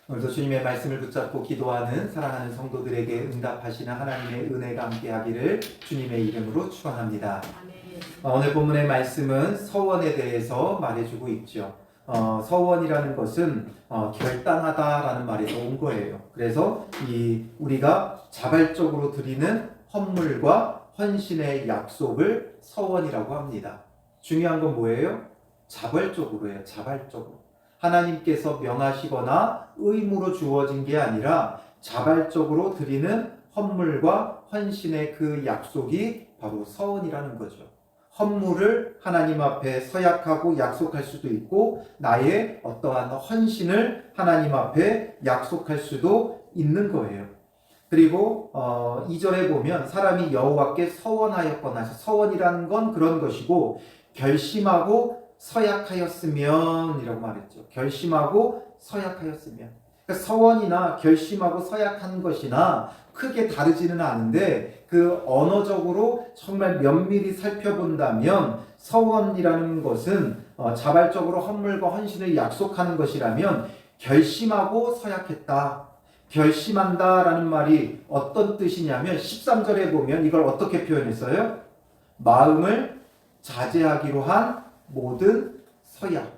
오늘도 주님의 말씀을 붙잡고 기도하는 사랑하는 성도들에게 응답하시는 하나님의 은혜가 함께하기를 주님의 이름으로 축원합니다. 오늘 본문의 말씀은 서원에 대해서 말해주고 있죠. 서원이라는 것은 결단하다라는 말에서 온 거예요. 그래서 우리가 자발적으로 드리는 헌물과 헌신의 약속을 서원이라고 합니다. 중요한 건 뭐예요? 자발적으로예요. 자발적으로. 하나님께서 명하시거나 의무로 주어진 게 아니라 자발적으로 드리는 헌물과 헌신의 그 약속이 바로 서원이라는 거죠. 헌물을 하나님 앞에 서약하고 약속할 수도 있고 나의 어떠한 헌신을 하나님 앞에 약속할 수도 있는 거예요. 그리고 2절에 보면 사람이 여호와께 서원하였거나, 서원이라는 건 그런 것이고 결심하고 서약하였으면 이라고 말했죠. 결심하고 서약하였으면. 그러니까 서원이나 결심하고 서약한 것이나 크게 다르지는 않은데 그 언어적으로 정말 면밀히 살펴본다면 서원이라는 것은 자발적으로 헌물과 헌신을 약속하는 것이라면 결심하고 서약했다. 결심한다라는 말이 어떤 뜻이냐면 13절에 보면 이걸 어떻게 표현했어요? 마음을 자제하기로 한 모든 서약.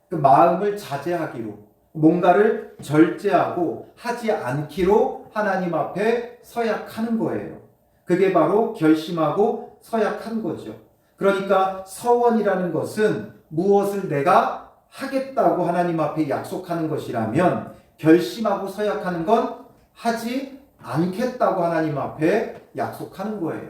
그 마음을 자제하기로, 뭔가를 절제하고 하지 않기로 하나님 앞에 서약하는 거예요. 그게 바로 결심하고 서약한 거죠. 그러니까 서원이라는 것은 무엇을 내가 하겠다고 하나님 앞에 약속하는 것이라면 결심하고 서약하는 건 하지 않겠다고 하나님 앞에 약속하는 거예요.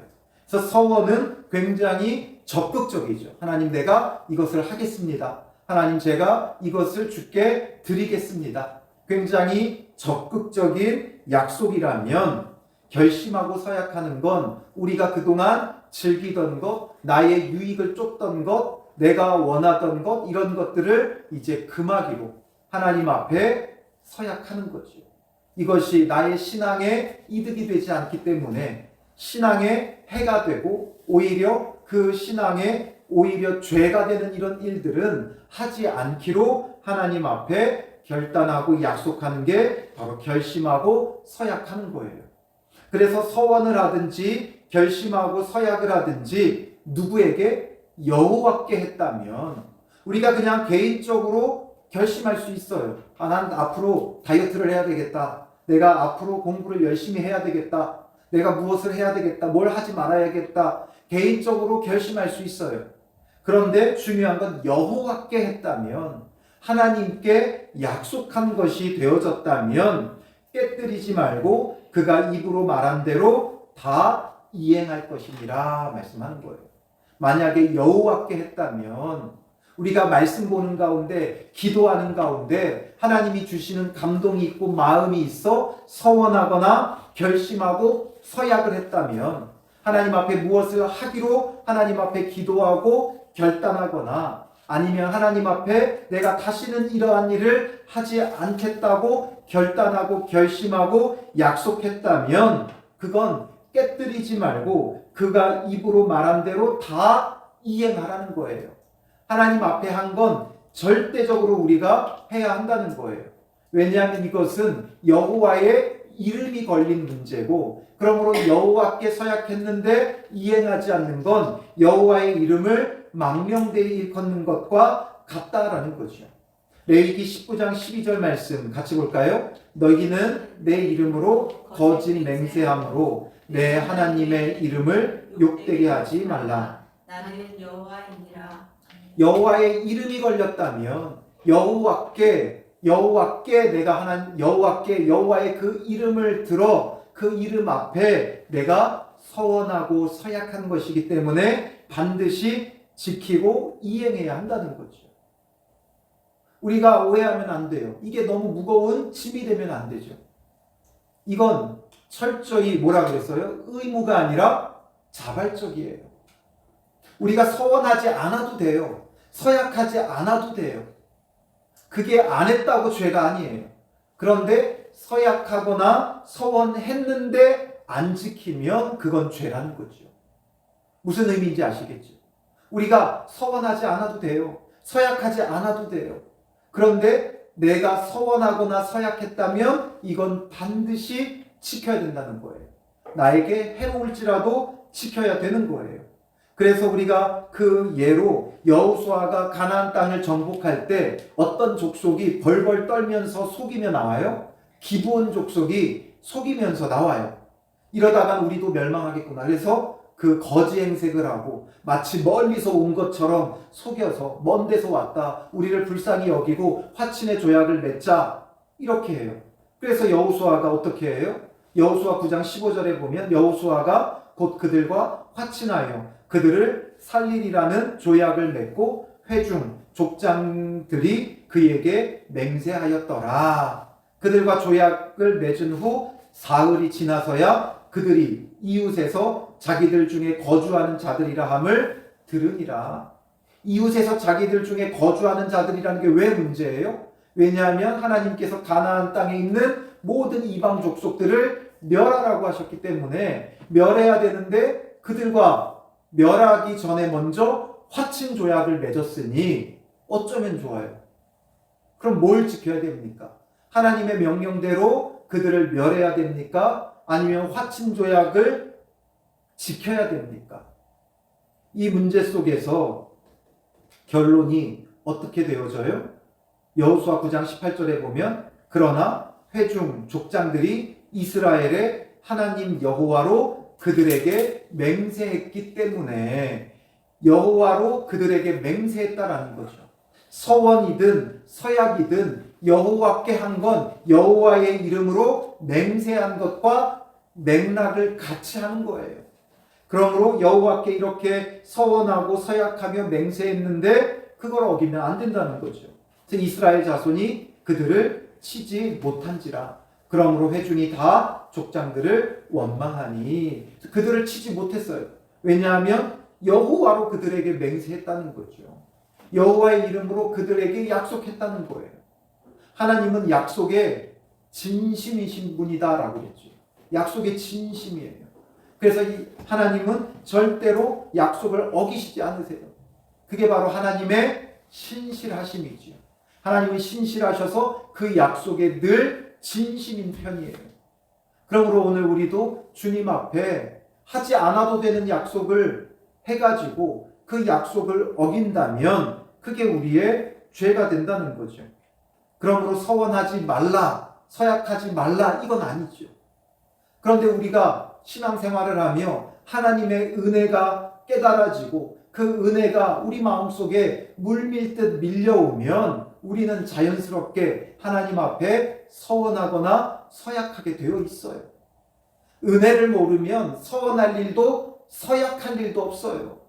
그래서 서원은 굉장히 적극적이죠. 하나님, 내가 이것을 하겠습니다. 하나님, 제가 이것을 주께 드리겠습니다. 굉장히 적극적인 약속이라면 결심하고 서약하는 건 우리가 그동안 즐기던 것, 나의 유익을 쫓던 것, 내가 원하던 것, 이런 것들을 이제 금하기로 하나님 앞에 서약하는 거죠. 이것이 나의 신앙에 이득이 되지 않기 때문에 신앙에 해가 되고 오히려 그 신앙에 오히려 죄가 되는 이런 일들은 하지 않기로 하나님 앞에 결단하고 약속하는 게 바로 결심하고 서약하는 거예요. 그래서 서원을 하든지 결심하고 서약을 하든지 누구에게? 여호와께 했다면 우리가 그냥 개인적으로 결심할 수 있어요. 난 앞으로 다이어트를 해야 되겠다. 내가 앞으로 공부를 열심히 해야 되겠다. 내가 무엇을 해야 되겠다. 뭘 하지 말아야겠다. 개인적으로 결심할 수 있어요. 그런데 중요한 건 여호와께 했다면, 하나님께 약속한 것이 되어졌다면 깨뜨리지 말고 그가 입으로 말한 대로 다 이행할 것이니라 말씀하는 거예요. 만약에 여호와께 했다면 우리가 말씀 보는 가운데, 기도하는 가운데 하나님이 주시는 감동이 있고 마음이 있어 서원하거나 결심하고 서약을 했다면, 하나님 앞에 무엇을 하기로 하나님 앞에 기도하고 결단하거나 아니면 하나님 앞에 내가 다시는 이러한 일을 하지 않겠다고 결단하고 결심하고 약속했다면 그건 깨뜨리지 말고 그가 입으로 말한 대로 다 이행하라는 거예요. 하나님 앞에 한 건 절대적으로 우리가 해야 한다는 거예요. 왜냐하면 이것은 여호와의 이름이 걸린 문제고, 그러므로 여호와께 서약했는데 이행하지 않는 건 여호와의 이름을 망명되이 일컫는 것과 같다라는 거죠. 레위기 19장 12절 말씀 같이 볼까요? 너희는 내 이름으로 거짓 맹세함으로 내 하나님의 이름을 욕되게 하지 말라. 나는 여호와이니라. 여호와의 이름이 걸렸다면 여호와께 여호와의 그 이름을 들어 그 이름 앞에 내가 서원하고 서약한 것이기 때문에 반드시 지키고 이행해야 한다는 거죠. 우리가 오해하면 안 돼요. 이게 너무 무거운 짐이 되면 안 되죠. 이건 철저히 뭐라 그랬어요? 의무가 아니라 자발적이에요. 우리가 서원하지 않아도 돼요. 서약하지 않아도 돼요. 그게 안 했다고 죄가 아니에요. 그런데 서약하거나 서원했는데 안 지키면 그건 죄라는 거죠. 무슨 의미인지 아시겠죠? 우리가 서원하지 않아도 돼요. 서약하지 않아도 돼요. 그런데 내가 서원하거나 서약했다면 이건 반드시 지켜야 된다는 거예요. 나에게 해로울지라도 지켜야 되는 거예요. 그래서 우리가 그 예로 여호수아가 가나안 땅을 정복할 때 어떤 족속이 벌벌 떨면서 속이며 나와요? 기브온 족속이 속이면서 나와요. 이러다간 우리도 멸망하겠구나. 그래서 그 거지 행색을 하고 마치 멀리서 온 것처럼 속여서 먼 데서 왔다, 우리를 불쌍히 여기고 화친의 조약을 맺자, 이렇게 해요. 그래서 여호수아가 어떻게 해요? 여호수아 9장 15절에 보면 여호수아가 곧 그들과 화친하여 그들을 살리리라는 조약을 맺고 회중 족장들이 그에게 맹세하였더라. 그들과 조약을 맺은 후 사흘이 지나서야 그들이 이웃에서 자기들 중에 거주하는 자들이라 함을 들으니라. 이웃에서 자기들 중에 거주하는 자들이라는 게 왜 문제예요? 왜냐하면 하나님께서 가나안 땅에 있는 모든 이방 족속들을 멸하라고 하셨기 때문에 멸해야 되는데 그들과 멸하기 전에 먼저 화친 조약을 맺었으니 어쩌면 좋아요? 그럼 뭘 지켜야 됩니까? 하나님의 명령대로 그들을 멸해야 됩니까? 아니면 화친 조약을 지켜야 됩니까? 이 문제 속에서 결론이 어떻게 되어져요? 여호수아 9장 18절에 보면 그러나 회중 족장들이 이스라엘의 하나님 여호와로 그들에게 맹세했기 때문에 여호와로 그들에게 맹세했다라는 거죠. 서원이든 서약이든 여호와께 한 건 여호와의 이름으로 맹세한 것과 맥락을 같이 하는 거예요. 그러므로 여호와께 이렇게 서원하고 서약하며 맹세했는데 그걸 어기면 안 된다는 거죠. 그래서 이스라엘 자손이 그들을 치지 못한지라. 그러므로 회중이 다 족장들을 원망하니 그들을 치지 못했어요. 왜냐하면 여호와로 그들에게 맹세했다는 거죠. 여호와의 이름으로 그들에게 약속했다는 거예요. 하나님은 약속에 진심이신 분이다라고 그랬죠. 약속에 진심이에요. 그래서 이 하나님은 절대로 약속을 어기시지 않으세요. 그게 바로 하나님의 신실하심이죠. 하나님은 신실하셔서 그 약속에 늘 진심인 편이에요. 그러므로 오늘 우리도 주님 앞에 하지 않아도 되는 약속을 해가지고 그 약속을 어긴다면 그게 우리의 죄가 된다는 거죠. 그러므로 서원하지 말라, 서약하지 말라, 이건 아니죠. 그런데 우리가 신앙생활을 하며 하나님의 은혜가 깨달아지고 그 은혜가 우리 마음속에 물밀듯 밀려오면 우리는 자연스럽게 하나님 앞에 서원하거나 서약하게 되어 있어요. 은혜를 모르면 서원할 일도 서약할 일도 없어요.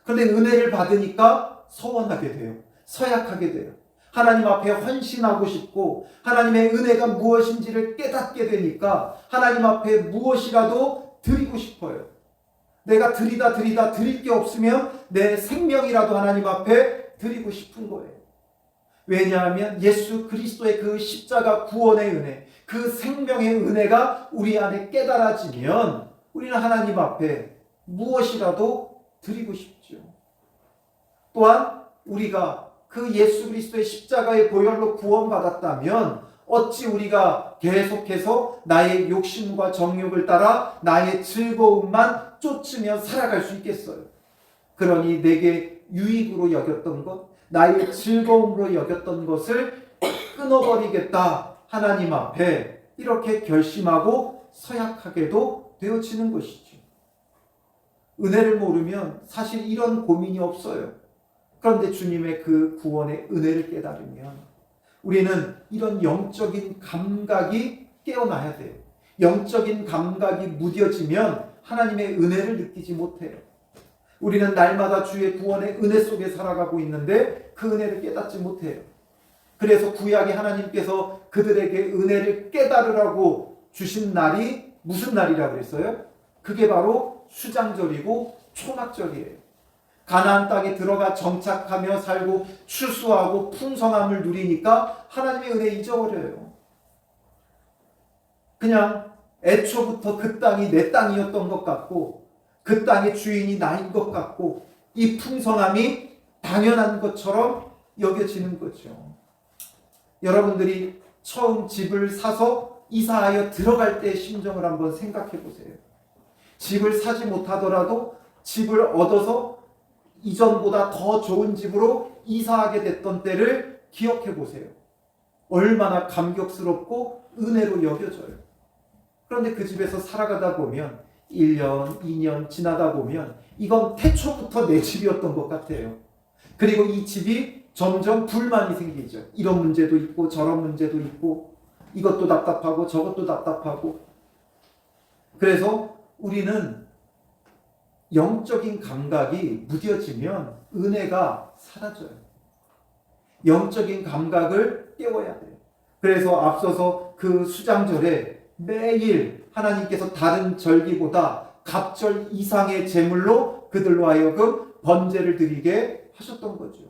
그런데 은혜를 받으니까 서원하게 돼요. 서약하게 돼요. 하나님 앞에 헌신하고 싶고 하나님의 은혜가 무엇인지를 깨닫게 되니까 하나님 앞에 무엇이라도 드리고 싶어요. 내가 드리다 드릴 게 없으면 내 생명이라도 하나님 앞에 드리고 싶은 거예요. 왜냐하면 예수 그리스도의 그 십자가 구원의 은혜, 그 생명의 은혜가 우리 안에 깨달아지면 우리는 하나님 앞에 무엇이라도 드리고 싶죠. 또한 우리가 그 예수 그리스도의 십자가의 보혈로 구원받았다면 어찌 우리가 계속해서 나의 욕심과 정욕을 따라 나의 즐거움만 쫓으며 살아갈 수 있겠어요? 그러니 내게 유익으로 여겼던 것, 나의 즐거움으로 여겼던 것을 끊어버리겠다. 하나님 앞에 이렇게 결심하고 서약하게도 되어지는 것이죠. 은혜를 모르면 사실 이런 고민이 없어요. 그런데 주님의 그 구원의 은혜를 깨달으면 우리는 이런 영적인 감각이 깨어나야 돼요. 영적인 감각이 무뎌지면 하나님의 은혜를 느끼지 못해요. 우리는 날마다 주의 구원의 은혜 속에 살아가고 있는데 그 은혜를 깨닫지 못해요. 그래서 구약의 하나님께서 그들에게 은혜를 깨달으라고 주신 날이 무슨 날이라고 그랬어요? 그게 바로 수장절이고 초막절이에요. 가나안 땅에 들어가 정착하며 살고 추수하고 풍성함을 누리니까 하나님의 은혜 잊어버려요. 그냥 애초부터 그 땅이 내 땅이었던 것 같고 그 땅의 주인이 나인 것 같고 이 풍성함이 당연한 것처럼 여겨지는 거죠. 여러분들이 처음 집을 사서 이사하여 들어갈 때의 심정을 한번 생각해 보세요. 집을 사지 못하더라도 집을 얻어서 이전보다 더 좋은 집으로 이사하게 됐던 때를 기억해 보세요. 얼마나 감격스럽고 은혜로 여겨져요. 그런데 그 집에서 살아가다 보면 1년, 2년 지나다 보면 이건 태초부터 내 집이었던 것 같아요. 그리고 이 집이 점점 불만이 생기죠. 이런 문제도 있고 저런 문제도 있고 이것도 답답하고 저것도 답답하고. 그래서 우리는 영적인 감각이 무뎌지면 은혜가 사라져요. 영적인 감각을 깨워야 돼요. 그래서 앞서서 그 수장절에 매일 하나님께서 다른 절기보다 갑절 이상의 제물로 그들로 하여금 번제를 드리게 하셨던 거죠.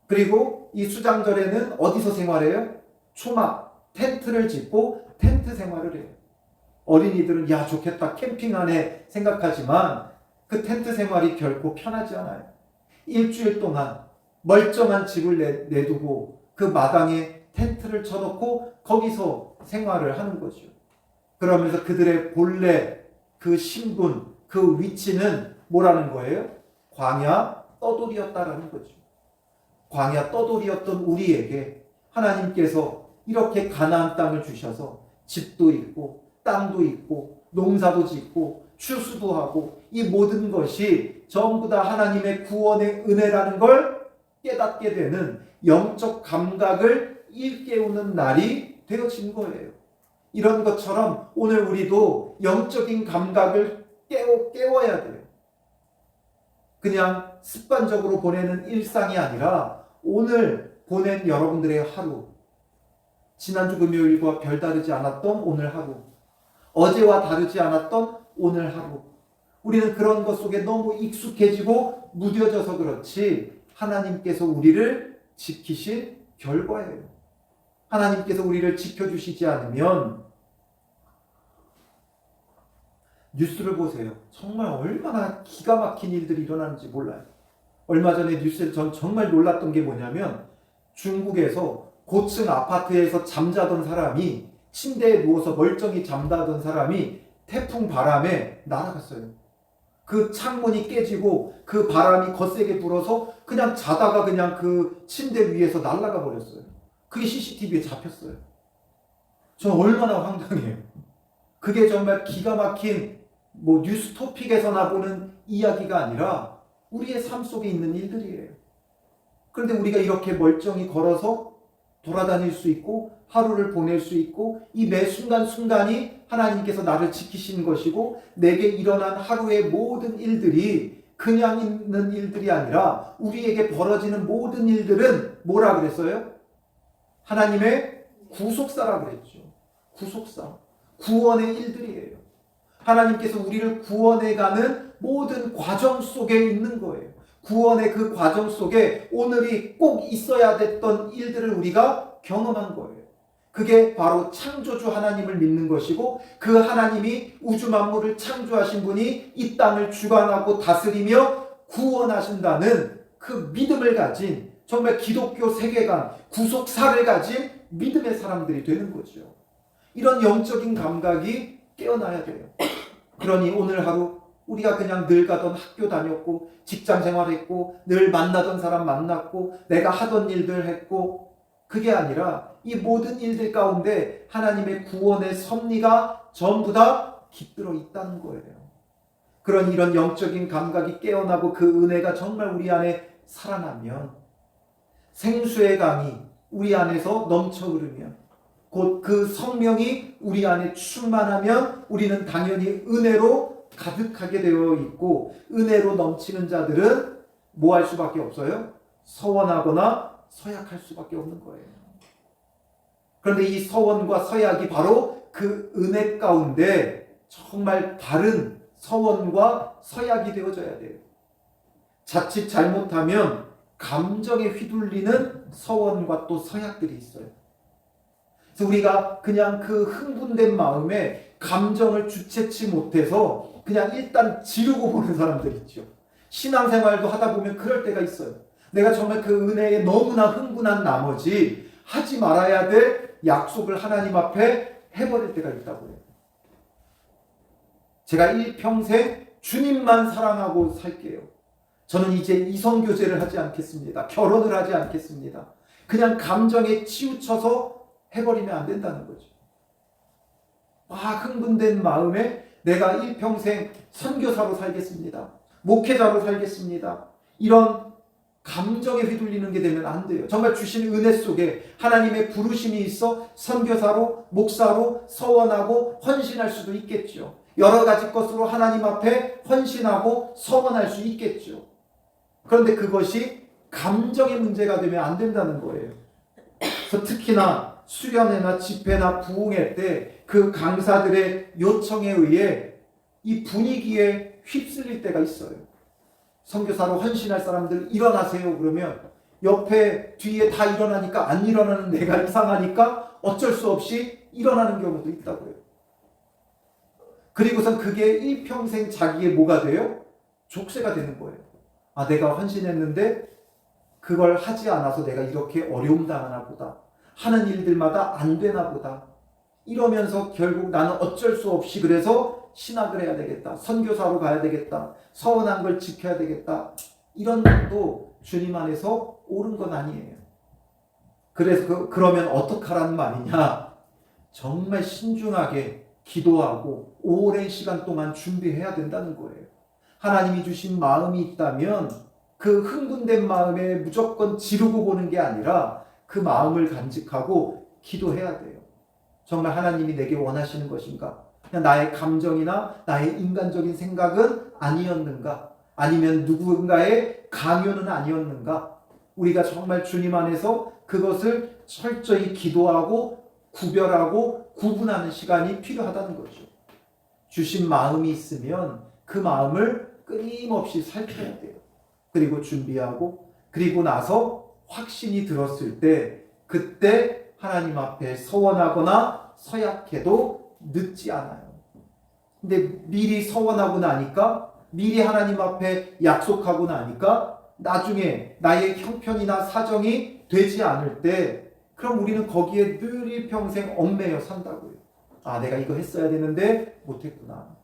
그리고 이 수장절에는 어디서 생활해요? 초막, 텐트를 짓고 텐트 생활을 해요. 어린이들은 야 좋겠다 캠핑하네 생각하지만 그 텐트 생활이 결코 편하지 않아요. 일주일 동안 멀쩡한 집을 내두고 그 마당에 텐트를 쳐놓고 거기서 생활을 하는 거죠. 그러면서 그들의 본래 그 신분, 그 위치는 뭐라는 거예요? 광야 떠돌이였다라는 거죠. 광야 떠돌이였던 우리에게 하나님께서 이렇게 가나안 땅을 주셔서 집도 있고 땅도 있고 농사도 짓고 추수도 하고 이 모든 것이 전부 다 하나님의 구원의 은혜라는 걸 깨닫게 되는 영적 감각을 일깨우는 날이 되어진 거예요. 이런 것처럼 오늘 우리도 영적인 감각을 깨워야 돼요. 그냥 습관적으로 보내는 일상이 아니라 오늘 보낸 여러분들의 하루, 지난주 금요일과 별다르지 않았던 오늘 하루, 어제와 다르지 않았던 오늘 하루, 우리는 그런 것 속에 너무 익숙해지고 무뎌져서 그렇지 하나님께서 우리를 지키실 결과예요. 하나님께서 우리를 지켜주시지 않으면 뉴스를 보세요. 정말 얼마나 기가 막힌 일들이 일어나는지 몰라요. 얼마 전에 뉴스에서 전 정말 놀랐던 게 뭐냐면 중국에서 고층 아파트에서 잠자던 사람이 침대에 누워서 멀쩡히 잠자던 사람이 태풍 바람에 날아갔어요. 그 창문이 깨지고 그 바람이 거세게 불어서 그냥 자다가 그냥 그 침대 위에서 날아가 버렸어요. 그게 CCTV에 잡혔어요. 저는 얼마나 황당해요. 그게 정말 기가 막힌 뉴스 토픽에서 나보는 이야기가 아니라 우리의 삶 속에 있는 일들이에요. 그런데 우리가 이렇게 멀쩡히 걸어서 돌아다닐 수 있고 하루를 보낼 수 있고 이 매 순간순간이 하나님께서 나를 지키시는 것이고 내게 일어난 하루의 모든 일들이 그냥 있는 일들이 아니라 우리에게 벌어지는 모든 일들은 뭐라 그랬어요? 하나님의 구속사라 그랬죠. 구속사. 구원의 일들이에요. 하나님께서 우리를 구원해가는 모든 과정 속에 있는 거예요. 구원의 그 과정 속에 오늘이 꼭 있어야 됐던 일들을 우리가 경험한 거예요. 그게 바로 창조주 하나님을 믿는 것이고 그 하나님이 우주 만물을 창조하신 분이 이 땅을 주관하고 다스리며 구원하신다는 그 믿음을 가진 정말 기독교 세계관, 구속사를 가진 믿음의 사람들이 되는 거죠. 이런 영적인 감각이 깨어나야 돼요. 그러니 오늘 하루 우리가 그냥 늘 가던 학교 다녔고 직장 생활했고 늘 만나던 사람 만났고 내가 하던 일들 했고 그게 아니라 이 모든 일들 가운데 하나님의 구원의 섭리가 전부 다 깃들어 있다는 거예요. 그런 이런 영적인 감각이 깨어나고 그 은혜가 정말 우리 안에 살아나면 생수의 강이 우리 안에서 넘쳐 흐르면 곧 그 성령이 우리 안에 충만하면 우리는 당연히 은혜로 가득하게 되어 있고 은혜로 넘치는 자들은 뭐 할 수밖에 없어요? 서원하거나 서약할 수밖에 없는 거예요. 그런데 이 서원과 서약이 바로 그 은혜 가운데 정말 다른 서원과 서약이 되어져야 돼요. 자칫 잘못하면 감정에 휘둘리는 서원과 또 서약들이 있어요. 그래서 우리가 그냥 그 흥분된 마음에 감정을 주체치 못해서 그냥 일단 지르고 보는 사람들 있죠. 신앙생활도 하다 보면 그럴 때가 있어요. 내가 정말 그 은혜에 너무나 흥분한 나머지 하지 말아야 될 약속을 하나님 앞에 해버릴 때가 있다고 해요. 제가 일평생 주님만 사랑하고 살게요. 저는 이제 이성교제를 하지 않겠습니다. 결혼을 하지 않겠습니다. 그냥 감정에 치우쳐서 해버리면 안 된다는 거죠. 흥분된 마음에 내가 일평생 선교사로 살겠습니다. 목회자로 살겠습니다. 이런 감정에 휘둘리는 게 되면 안 돼요. 정말 주신 은혜 속에 하나님의 부르심이 있어 선교사로, 목사로 서원하고 헌신할 수도 있겠죠. 여러 가지 것으로 하나님 앞에 헌신하고 서원할 수 있겠죠. 그런데 그것이 감정의 문제가 되면 안 된다는 거예요. 그래서 특히나 수련회나 집회나 부흥회 때 그 강사들의 요청에 의해 이 분위기에 휩쓸릴 때가 있어요. 선교사로 헌신할 사람들 일어나세요 그러면 옆에 뒤에 다 일어나니까 안 일어나는 내가 이상하니까 어쩔 수 없이 일어나는 경우도 있다고요. 그리고선 그게 일평생 자기의 뭐가 돼요? 족쇄가 되는 거예요. 내가 헌신했는데 그걸 하지 않아서 내가 이렇게 어려움 당하나 보다. 하는 일들마다 안 되나 보다. 이러면서 결국 나는 어쩔 수 없이 그래서 신학을 해야 되겠다. 선교사로 가야 되겠다. 서원한 걸 지켜야 되겠다. 이런 것도 주님 안에서 옳은 건 아니에요. 그래서 그러면 어떡하라는 말이냐? 정말 신중하게 기도하고 오랜 시간 동안 준비해야 된다는 거예요. 하나님이 주신 마음이 있다면 그 흥분된 마음에 무조건 지르고 보는 게 아니라 그 마음을 간직하고 기도해야 돼요. 정말 하나님이 내게 원하시는 것인가? 그냥 나의 감정이나 나의 인간적인 생각은 아니었는가? 아니면 누군가의 강요는 아니었는가? 우리가 정말 주님 안에서 그것을 철저히 기도하고 구별하고 구분하는 시간이 필요하다는 거죠. 주신 마음이 있으면 그 마음을 끊임없이 살펴야 돼요. 그리고 준비하고 그리고 나서 확신이 들었을 때 그때 하나님 앞에 서원하거나 서약해도 늦지 않아요. 근데 미리 서원하고 나니까 미리 하나님 앞에 약속하고 나니까 나중에 나의 형편이나 사정이 되지 않을 때 그럼 우리는 거기에 늘 일평생 얽매여 산다고요. 내가 이거 했어야 되는데 못했구나.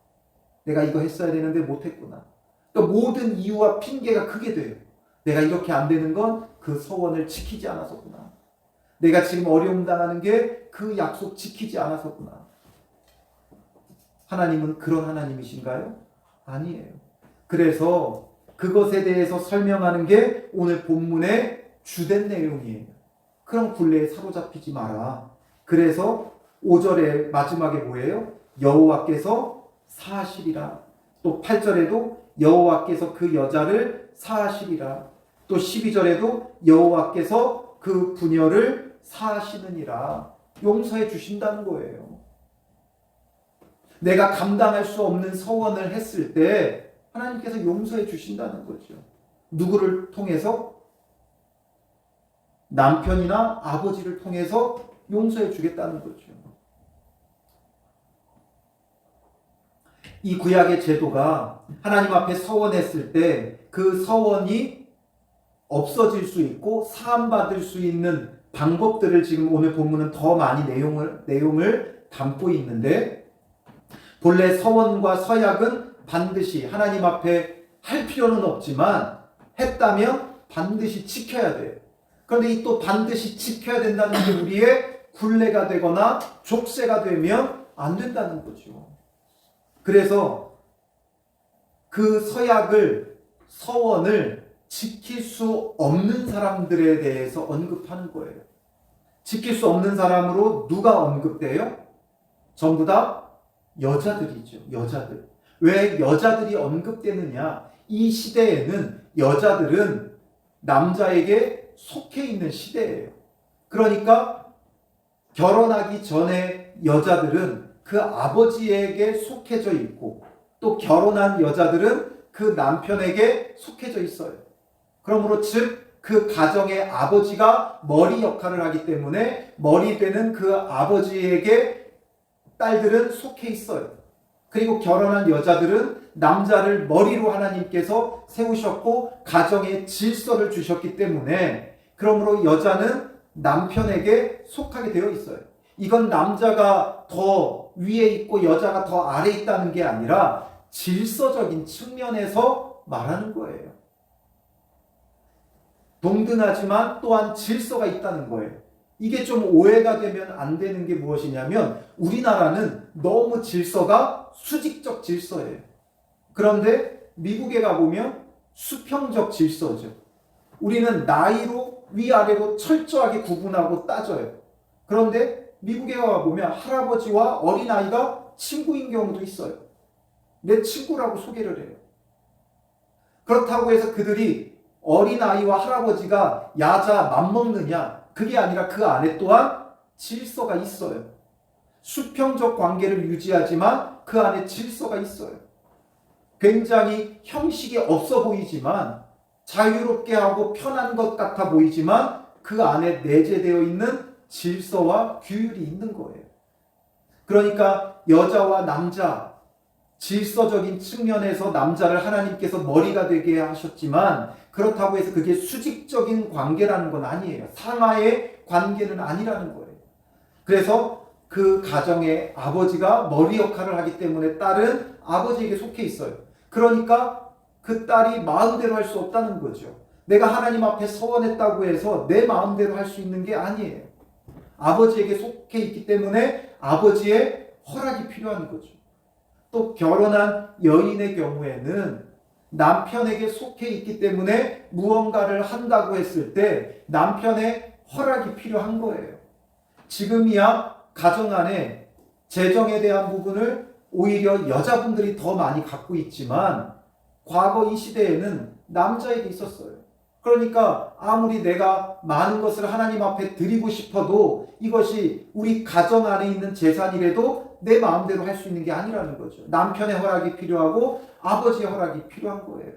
내가 이거 했어야 되는데 못했구나. 그러니까 모든 이유와 핑계가 그게 돼요. 내가 이렇게 안 되는 건 그 서원을 지키지 않아서구나. 내가 지금 어려움 당하는 게 그 약속 지키지 않아서구나. 하나님은 그런 하나님이신가요? 아니에요. 그래서 그것에 대해서 설명하는 게 오늘 본문의 주된 내용이에요. 그럼 굴레에 사로잡히지 마라. 그래서 5절의 마지막에 뭐예요? 여호와께서 사하시리라. 또 8절에도 여호와께서 그 여자를 사하시리라. 또 12절에도 여호와께서 그 부녀를 사하시느니라. 용서해 주신다는 거예요. 내가 감당할 수 없는 서원을 했을 때 하나님께서 용서해 주신다는 거죠. 누구를 통해서? 남편이나 아버지를 통해서 용서해 주겠다는 거죠. 이 구약의 제도가 하나님 앞에 서원했을 때 그 서원이 없어질 수 있고 사함받을 수 있는 방법들을 지금 오늘 본문은 더 많이 내용을 담고 있는데 본래 서원과 서약은 반드시 하나님 앞에 할 필요는 없지만 했다면 반드시 지켜야 돼요. 그런데 이 또 반드시 지켜야 된다는 게 우리의 굴레가 되거나 족쇄가 되면 안 된다는 거죠. 그래서 그 서원을 지킬 수 없는 사람들에 대해서 언급하는 거예요. 지킬 수 없는 사람으로 누가 언급돼요? 전부 다 여자들이죠. 여자들. 왜 여자들이 언급되느냐? 이 시대에는 여자들은 남자에게 속해 있는 시대예요. 그러니까 결혼하기 전에 여자들은 그 아버지에게 속해져 있고 또 결혼한 여자들은 그 남편에게 속해져 있어요. 그러므로 즉 그 가정의 아버지가 머리 역할을 하기 때문에 머리 되는 그 아버지에게 딸들은 속해 있어요. 그리고 결혼한 여자들은 남자를 머리로 하나님께서 세우셨고 가정의 질서를 주셨기 때문에 그러므로 여자는 남편에게 속하게 되어 있어요. 이건 남자가 더 위에 있고 여자가 더 아래에 있다는 게 아니라 질서적인 측면에서 말하는 거예요. 동등하지만 또한 질서가 있다는 거예요. 이게 좀 오해가 되면 안 되는 게 무엇이냐면 우리나라는 너무 질서가 수직적 질서예요. 그런데 미국에 가보면 수평적 질서죠. 우리는 나이로 위아래로 철저하게 구분하고 따져요. 그런데 미국에 가보면 할아버지와 어린아이가 친구인 경우도 있어요. 내 친구라고 소개를 해요. 그렇다고 해서 그들이 어린아이와 할아버지가 야자 맘먹느냐? 그게 아니라 그 안에 또한 질서가 있어요. 수평적 관계를 유지하지만 그 안에 질서가 있어요. 굉장히 형식이 없어 보이지만 자유롭게 하고 편한 것 같아 보이지만 그 안에 내재되어 있는 질서와 규율이 있는 거예요. 그러니까 여자와 남자, 질서적인 측면에서 남자를 하나님께서 머리가 되게 하셨지만 그렇다고 해서 그게 수직적인 관계라는 건 아니에요. 상하의 관계는 아니라는 거예요. 그래서 그 가정의 아버지가 머리 역할을 하기 때문에 딸은 아버지에게 속해 있어요. 그러니까 그 딸이 마음대로 할 수 없다는 거죠. 내가 하나님 앞에 서원했다고 해서 내 마음대로 할 수 있는 게 아니에요. 아버지에게 속해 있기 때문에 아버지의 허락이 필요한 거죠. 또 결혼한 여인의 경우에는 남편에게 속해 있기 때문에 무언가를 한다고 했을 때 남편의 허락이 필요한 거예요. 지금이야 가정 안에 재정에 대한 부분을 오히려 여자분들이 더 많이 갖고 있지만 과거 이 시대에는 남자에게 있었어요. 그러니까 아무리 내가 많은 것을 하나님 앞에 드리고 싶어도 이것이 우리 가정 안에 있는 재산이라도 내 마음대로 할 수 있는 게 아니라는 거죠. 남편의 허락이 필요하고 아버지의 허락이 필요한 거예요.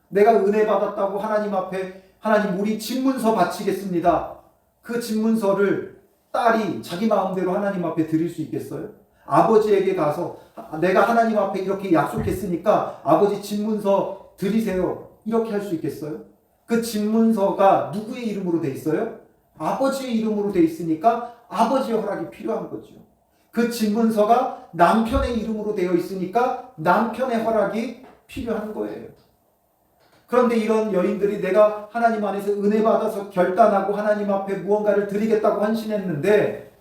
내가 은혜 받았다고 하나님 앞에 하나님 우리 집문서 바치겠습니다. 그 집문서를 딸이 자기 마음대로 하나님 앞에 드릴 수 있겠어요? 아버지에게 가서 내가 하나님 앞에 이렇게 약속했으니까 아버지 집문서 드리세요. 이렇게 할 수 있겠어요? 그 집문서가 누구의 이름으로 돼 있어요? 아버지의 이름으로 돼 있으니까 아버지의 허락이 필요한 거죠. 그 집문서가 남편의 이름으로 되어 있으니까 남편의 허락이 필요한 거예요. 그런데 이런 여인들이 내가 하나님 안에서 은혜 받아서 결단하고 하나님 앞에 무언가를 드리겠다고 헌신했는데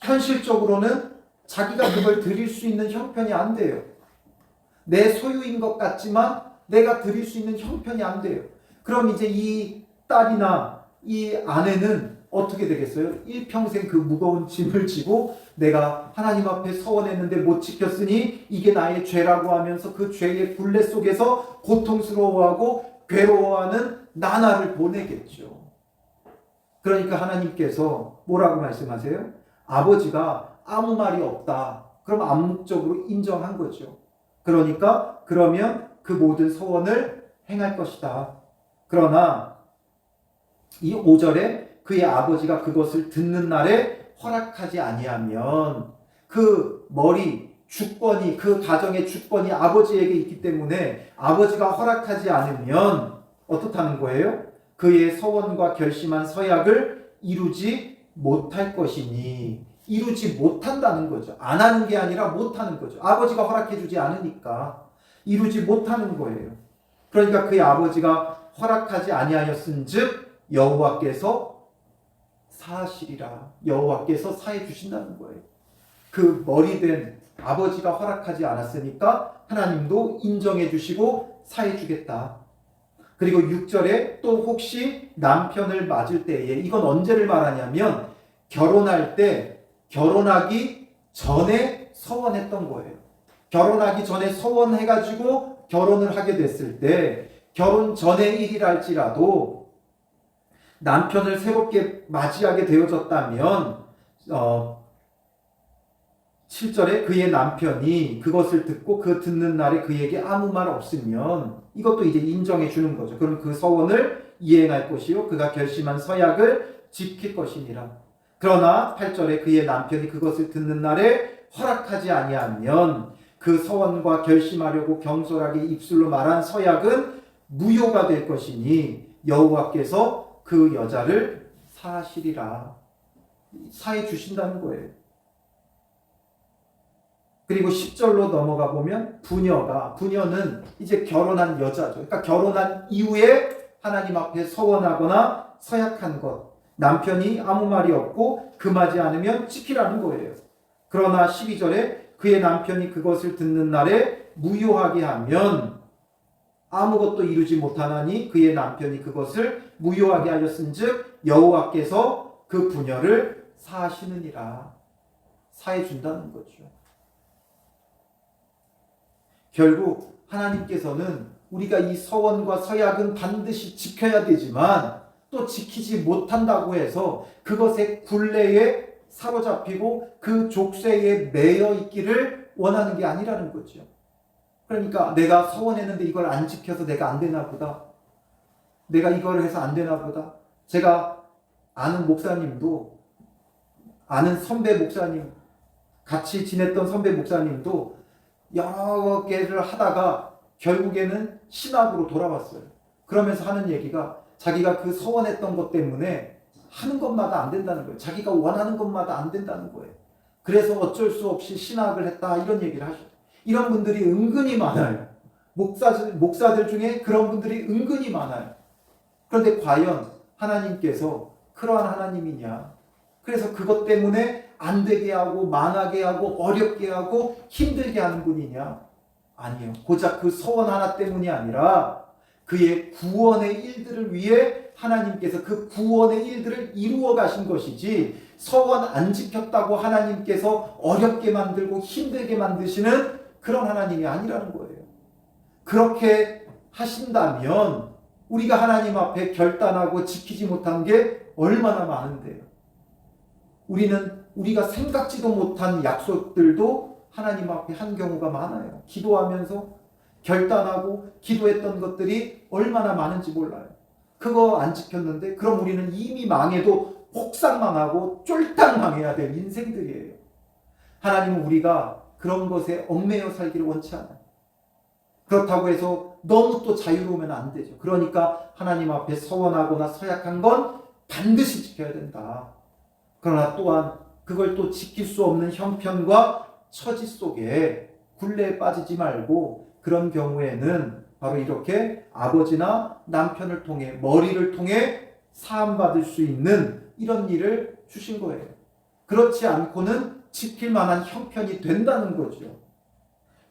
현실적으로는 자기가 그걸 드릴 수 있는 형편이 안 돼요. 내 소유인 것 같지만 내가 드릴 수 있는 형편이 안 돼요. 그럼 이제 이 딸이나 이 아내는 어떻게 되겠어요? 일평생 그 무거운 짐을 지고 내가 하나님 앞에 서원했는데 못 지켰으니 이게 나의 죄라고 하면서 그 죄의 굴레 속에서 고통스러워하고 괴로워하는 나날을 보내겠죠. 그러니까 하나님께서 뭐라고 말씀하세요? 아버지가 아무 말이 없다. 그럼 암묵적으로 인정한 거죠. 그러니까 그러면 그 모든 서원을 행할 것이다. 그러나 이 5절에 그의 아버지가 그것을 듣는 날에 허락하지 아니하면 그 머리, 주권이 그 가정의 주권이 아버지에게 있기 때문에 아버지가 허락하지 않으면 어떻다는 거예요? 그의 서원과 결심한 서약을 이루지 못할 것이니 이루지 못한다는 거죠. 안 하는 게 아니라 못하는 거죠. 아버지가 허락해주지 않으니까 이루지 못하는 거예요. 그러니까 그의 아버지가 허락하지 아니하였은즉 여호와께서 사하시리라. 여호와께서 사해 주신다는 거예요. 그 머리된 아버지가 허락하지 않았으니까 하나님도 인정해 주시고 사해 주겠다. 그리고 6절에 또 혹시 남편을 맞을 때에 이건 언제를 말하냐면 결혼할 때 결혼하기 전에 서원했던 거예요. 결혼하기 전에 서원해가지고 결혼을 하게 됐을 때 결혼 전의 일이랄지라도 남편을 새롭게 맞이하게 되어졌다면 7절에 그의 남편이 그것을 듣고 그 듣는 날에 그에게 아무 말 없으면 이것도 이제 인정해 주는 거죠. 그럼 그 서원을 이행할 것이요 그가 결심한 서약을 지킬 것이니라. 그러나 8절에 그의 남편이 그것을 듣는 날에 허락하지 아니하면 그 서원과 결심하려고 경솔하게 입술로 말한 서약은 무효가 될 것이니 여호와께서 그 여자를 사하시리라. 사해 주신다는 거예요. 그리고 10절로 넘어가 보면 부녀는 이제 결혼한 여자죠. 그러니까 결혼한 이후에 하나님 앞에 서원하거나 서약한 것. 남편이 아무 말이 없고 금하지 않으면 지키라는 거예요. 그러나 12절에 그의 남편이 그것을 듣는 날에 무효하게 하면 아무것도 이루지 못하나니 그의 남편이 그것을 무효하게 하였은즉 여호와께서 그 부녀를 사하시느니라. 사해 준다는 거죠. 결국 하나님께서는 우리가 이 서원과 서약은 반드시 지켜야 되지만 또 지키지 못한다고 해서 그것의 굴레에 사로잡히고 그 족쇄에 매여 있기를 원하는 게 아니라는 거죠. 그러니까 내가 서원했는데 이걸 안 지켜서 내가 안 되나 보다. 내가 이걸 해서 안 되나 보다. 제가 아는 목사님도, 아는 선배 목사님, 같이 지냈던 선배 목사님도 여러 개를 하다가 결국에는 신학으로 돌아왔어요. 그러면서 하는 얘기가 자기가 그 서원했던 것 때문에 하는 것마다 안 된다는 거예요. 자기가 원하는 것마다 안 된다는 거예요. 그래서 어쩔 수 없이 신학을 했다 이런 얘기를 하셔요. 이런 분들이 은근히 많아요. 목사들 중에 그런 분들이 은근히 많아요. 그런데 과연 하나님께서 그러한 하나님이냐? 그래서 그것 때문에 안 되게 하고 망하게 하고 어렵게 하고 힘들게 하는 분이냐? 아니요. 고작 그 서원 하나 때문이 아니라 그의 구원의 일들을 위해 하나님께서 그 구원의 일들을 이루어 가신 것이지 서원 안 지켰다고 하나님께서 어렵게 만들고 힘들게 만드시는 그런 하나님이 아니라는 거예요. 그렇게 하신다면 우리가 하나님 앞에 결단하고 지키지 못한 게 얼마나 많은데요. 우리는 우리가 생각지도 못한 약속들도 하나님 앞에 한 경우가 많아요. 기도하면서 결단하고 기도했던 것들이 얼마나 많은지 몰라요. 그거 안 지켰는데 그럼 우리는 이미 망해도 폭삭 망하고 쫄딱 망해야 될 인생들이에요. 하나님은 우리가 그런 것에 얽매여 살기를 원치 않아요. 그렇다고 해서 너무 또 자유로우면 안 되죠. 그러니까 하나님 앞에 서원하거나 서약한 건 반드시 지켜야 된다. 그러나 또한 그걸 또 지킬 수 없는 형편과 처지 속에 굴레에 빠지지 말고 그런 경우에는 바로 이렇게 아버지나 남편을 통해 머리를 통해 사함받을 수 있는 이런 일을 주신 거예요. 그렇지 않고는 지킬 만한 형편이 된다는 거죠.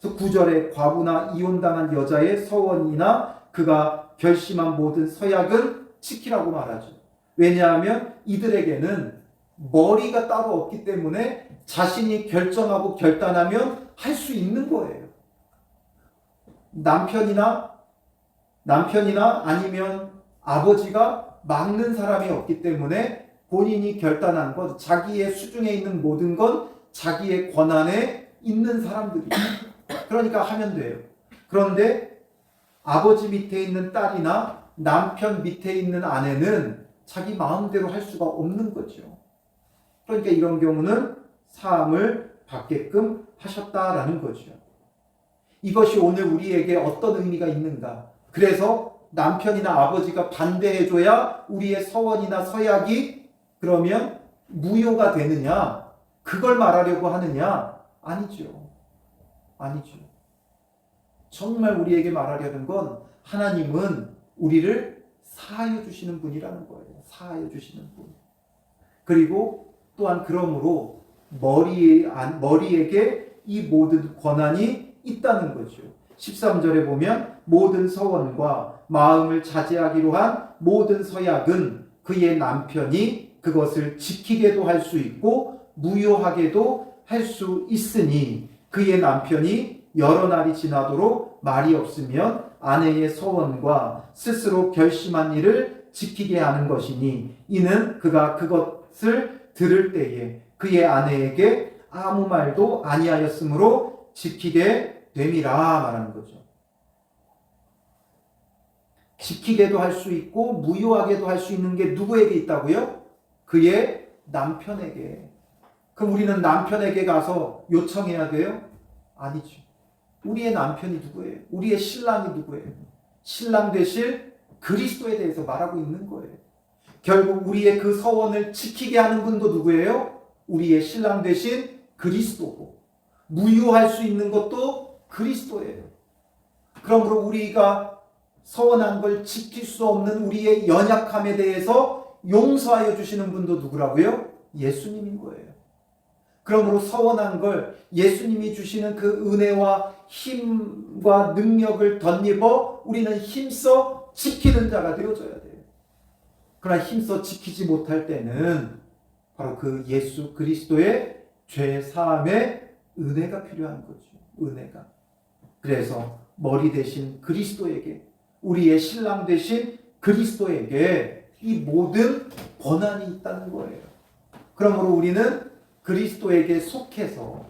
그래서 9절에 과부나 이혼당한 여자의 서원이나 그가 결심한 모든 서약은 지키라고 말하죠. 왜냐하면 이들에게는 머리가 따로 없기 때문에 자신이 결정하고 결단하면 할 수 있는 거예요. 남편이나 아니면 아버지가 막는 사람이 없기 때문에 본인이 결단한 것, 자기의 수중에 있는 모든 건 자기의 권한에 있는 사람들이에요. 그러니까 하면 돼요. 그런데 아버지 밑에 있는 딸이나 남편 밑에 있는 아내는 자기 마음대로 할 수가 없는 거죠. 그러니까 이런 경우는 사함을 받게끔 하셨다라는 거죠. 이것이 오늘 우리에게 어떤 의미가 있는가? 그래서 남편이나 아버지가 반대해줘야 우리의 서원이나 서약이 그러면 무효가 되느냐? 그걸 말하려고 하느냐? 아니죠. 아니죠. 정말 우리에게 말하려는 건 하나님은 우리를 사하여 주시는 분이라는 거예요. 사하여 주시는 분. 그리고 또한 그러므로 머리에게 이 모든 권한이 있다는 거죠. 13절에 보면 모든 서원과 마음을 자제하기로 한 모든 서약은 그의 남편이 그것을 지키게도 할 수 있고 무효하게도 할 수 있으니 그의 남편이 여러 날이 지나도록 말이 없으면 아내의 서원과 스스로 결심한 일을 지키게 하는 것이니 이는 그가 그것을 들을 때에 그의 아내에게 아무 말도 아니하였으므로 지키게 됨이라 말하는 거죠. 지키게도 할 수 있고 무효하게도 할 수 있는 게 누구에게 있다고요? 그의 남편에게. 그럼 우리는 남편에게 가서 요청해야 돼요? 아니죠. 우리의 남편이 누구예요? 우리의 신랑이 누구예요? 신랑 되실 그리스도에 대해서 말하고 있는 거예요. 결국 우리의 그 서원을 지키게 하는 분도 누구예요? 우리의 신랑 되신 그리스도고, 무효할 수 있는 것도 그리스도예요. 그러므로 우리가 서원한 걸 지킬 수 없는 우리의 연약함에 대해서 용서하여 주시는 분도 누구라고요? 예수님인 거예요. 그러므로 서원한 걸 예수님이 주시는 그 은혜와 힘과 능력을 덧입어 우리는 힘써 지키는 자가 되어져야 돼요. 그러나 힘써 지키지 못할 때는 바로 그 예수 그리스도의 죄 사함의 은혜가 필요한 거죠. 은혜가. 그래서 머리 대신 그리스도에게, 우리의 신랑 되신 그리스도에게 이 모든 권한이 있다는 거예요. 그러므로 우리는 그리스도에게 속해서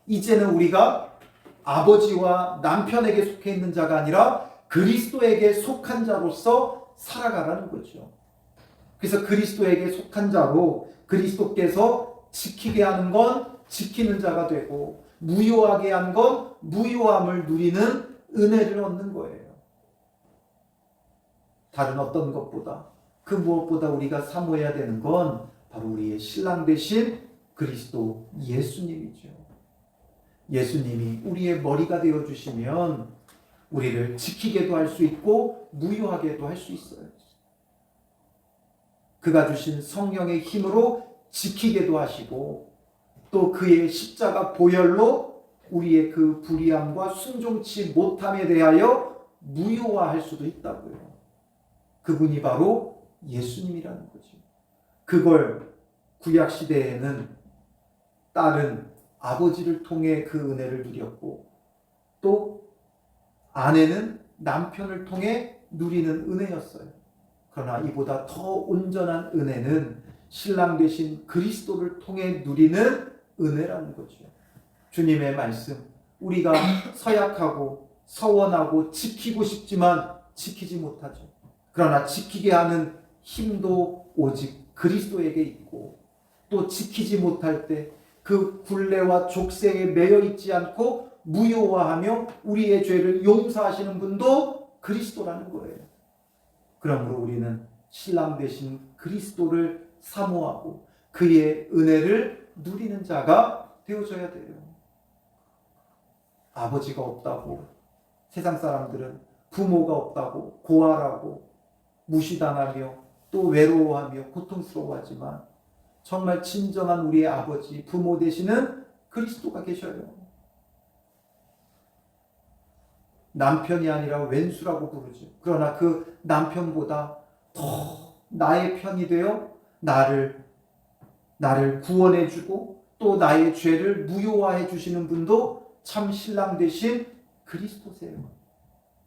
이제는 우리가 아버지와 남편에게 속해 있는 자가 아니라 그리스도에게 속한 자로서 살아가라는 거죠. 그래서 그리스도에게 속한 자로 그리스도께서 지키게 하는 건 지키는 자가 되고 무효하게 한 건 무효함을 누리는 은혜를 얻는 거예요. 다른 어떤 것보다, 그 무엇보다 우리가 사모해야 되는 건 바로 우리의 신랑 되신 그리스도 예수님이죠. 예수님이 우리의 머리가 되어주시면 우리를 지키게도 할 수 있고 무효하게도 할 수 있어요. 그가 주신 성령의 힘으로 지키게도 하시고 또 그의 십자가 보혈로 우리의 그 불의함과 순종치 못함에 대하여 무효화할 수도 있다고요. 그분이 바로 예수님이라는 거죠. 그걸 구약시대에는 딸은 아버지를 통해 그 은혜를 누렸고 또 아내는 남편을 통해 누리는 은혜였어요. 그러나 이보다 더 온전한 은혜는 신랑 되신 그리스도를 통해 누리는 은혜라는 거죠. 주님의 말씀, 우리가 서약하고 서원하고 지키고 싶지만 지키지 못하죠. 그러나 지키게 하는 힘도 오직 그리스도에게 있고 또 지키지 못할 때 그 굴레와 족쇄에 매여 있지 않고 무효화하며 우리의 죄를 용서하시는 분도 그리스도라는 거예요. 그러므로 우리는 신랑 되신 그리스도를 사모하고 그의 은혜를 누리는 자가 되어져야 돼요. 아버지가 없다고 세상 사람들은 부모가 없다고 고아라고 무시당하며 또 외로워하며 고통스러워하지만 정말 진정한 우리의 아버지, 부모 되시는 그리스도가 계셔요. 남편이 아니라 왼수라고 부르죠. 그러나 그 남편보다 더 나의 편이 되어 나를 구원해주고 또 나의 죄를 무효화해 주시는 분도 참 신랑 되신 그리스도세요.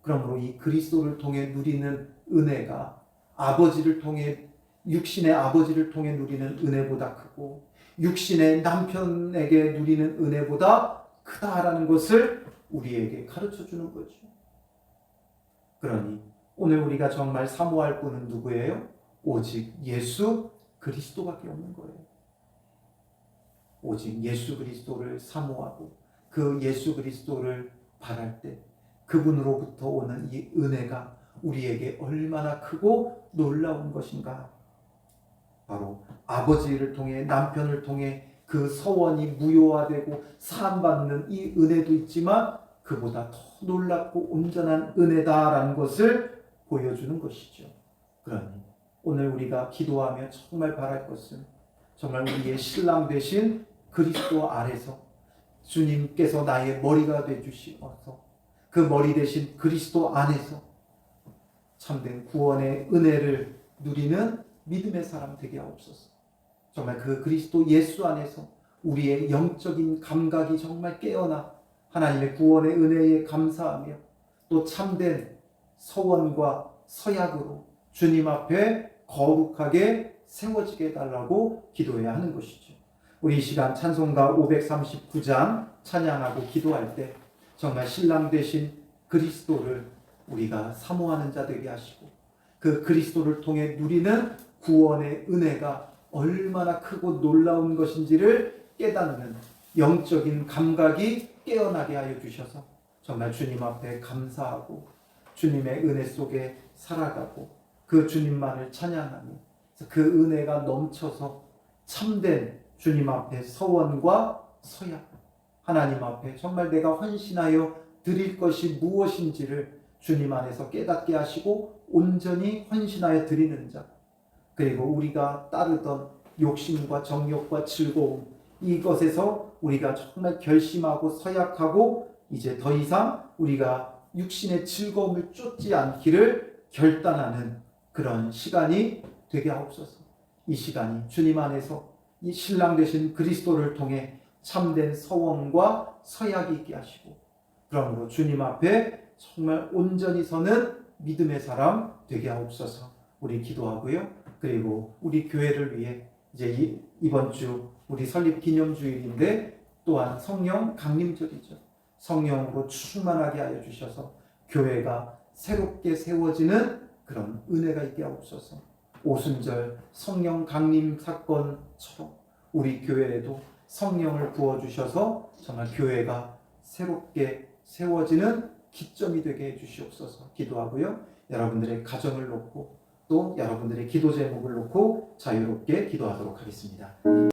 그러므로 이 그리스도를 통해 누리는 은혜가 아버지를 통해 육신의 아버지를 통해 누리는 은혜보다 크고 육신의 남편에게 누리는 은혜보다 크다라는 것을 우리에게 가르쳐 주는 거죠. 그러니 오늘 우리가 정말 사모할 분은 누구예요? 오직 예수 그리스도밖에 없는 거예요. 오직 예수 그리스도를 사모하고 그 예수 그리스도를 바랄 때 그분으로부터 오는 이 은혜가 우리에게 얼마나 크고 놀라운 것인가. 바로 아버지를 통해 남편을 통해 그 서원이 무효화되고 사함받는 이 은혜도 있지만 그보다 더 놀랍고 온전한 은혜다라는 것을 보여주는 것이죠. 그러니 오늘 우리가 기도하며 정말 바랄 것은 정말 우리의 신랑 되신 그리스도 아래서 주님께서 나의 머리가 되주시어서 그 머리 되신 그리스도 안에서 참된 구원의 은혜를 누리는 믿음의 사람 되게 하옵소서. 정말 그 그리스도 예수 안에서 우리의 영적인 감각이 정말 깨어나 하나님의 구원의 은혜에 감사하며 또 참된 서원과 서약으로 주님 앞에 거룩하게 세워지게 해달라고 기도해야 하는 것이죠. 우리 이 시간 찬송가 539장 찬양하고 기도할 때 정말 신랑 되신 그리스도를 우리가 사모하는 자 되게 하시고 그 그리스도를 통해 누리는 구원의 은혜가 얼마나 크고 놀라운 것인지를 깨닫는 영적인 감각이 깨어나게 하여 주셔서 정말 주님 앞에 감사하고 주님의 은혜 속에 살아가고 그 주님만을 찬양하며 그 은혜가 넘쳐서 참된 주님 앞에 서원과 서약, 하나님 앞에 정말 내가 헌신하여 드릴 것이 무엇인지를 주님 안에서 깨닫게 하시고 온전히 헌신하여 드리는 자, 그리고 우리가 따르던 욕심과 정욕과 즐거움, 이것에서 우리가 정말 결심하고 서약하고 이제 더 이상 우리가 육신의 즐거움을 쫓지 않기를 결단하는 그런 시간이 되게 하옵소서. 이 시간이 주님 안에서 이 신랑 되신 그리스도를 통해 참된 서원과 서약이 있게 하시고, 그러므로 주님 앞에 정말 온전히 서는 믿음의 사람 되게 하옵소서. 우리 기도하고요. 그리고 우리 교회를 위해 이제 이번 주 우리 설립 기념주일인데 또한 성령 강림절이죠. 성령으로 충만하게 하여 주셔서 교회가 새롭게 세워지는 그런 은혜가 있게 하옵소서. 오순절 성령 강림 사건처럼 우리 교회에도 성령을 부어주셔서 정말 교회가 새롭게 세워지는 기점이 되게 해주시옵소서. 기도하고요. 여러분들의 가정을 놓고 또 여러분들의 기도 제목을 놓고 자유롭게 기도하도록 하겠습니다.